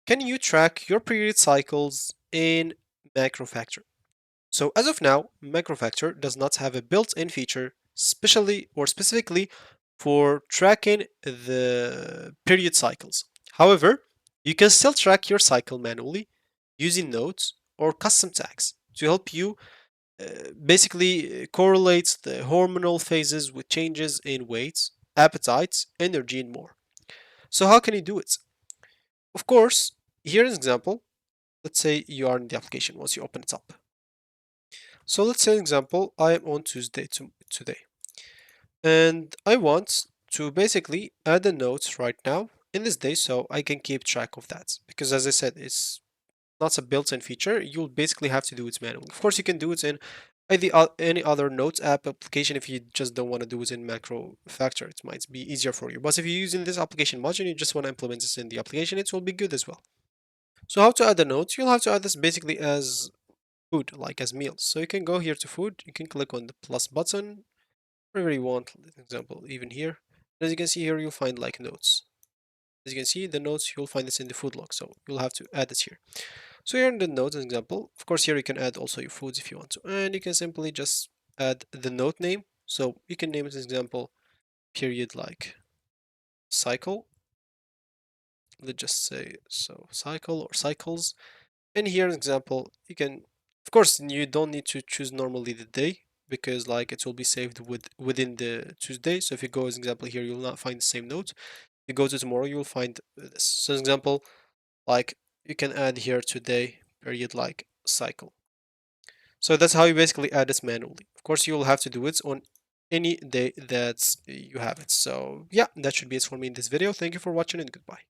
Can you track your period cycles in MacroFactor? So as of now, MacroFactor does not have a built-in feature specifically for tracking the period cycles. However, you can still track your cycle manually using nodes or custom tags to help you basically correlate the hormonal phases with changes in weight, appetite, energy, and more. So how can you do it? Of course, here's an example. Let's say you are in the application once you open it up. So let's say, example, I am on Tuesday today, and I want to basically add a note right now in this day so I can keep track of that. Because as I said, it's not a built-in feature. You'll basically have to do it manually. Of course, you can do it in any other notes app application if you just don't want to do it in MacroFactor. It might be easier for you. But if you're using this application much and you just want to implement this in the application, it will be good as well. So how to add a note? You'll have to add this basically as food, like as meals. So you can go here to food, you can click on the plus button, wherever you want, for example, even here. As you can see here, you'll find like notes. As you can see, the notes, you'll find this in the food log, so you'll have to add this here. So here in the notes, example, of course, here you can add also your foods if you want to, and you can simply just add the note name. So you can name it, as example, period like cycle. Let's just say so cycle or cycles. And here, an example, you can, of course, you don't need to choose normally the day because like it will be saved within the Tuesday. So if you go as an example here, you'll not find the same note. If you go to tomorrow, you'll find this. So as an example, like you can add here today period like cycle. So that's how you basically add this manually. Of course, you will have to do it on any day that you have it. So yeah, that should be it for me in this video. Thank you for watching and goodbye.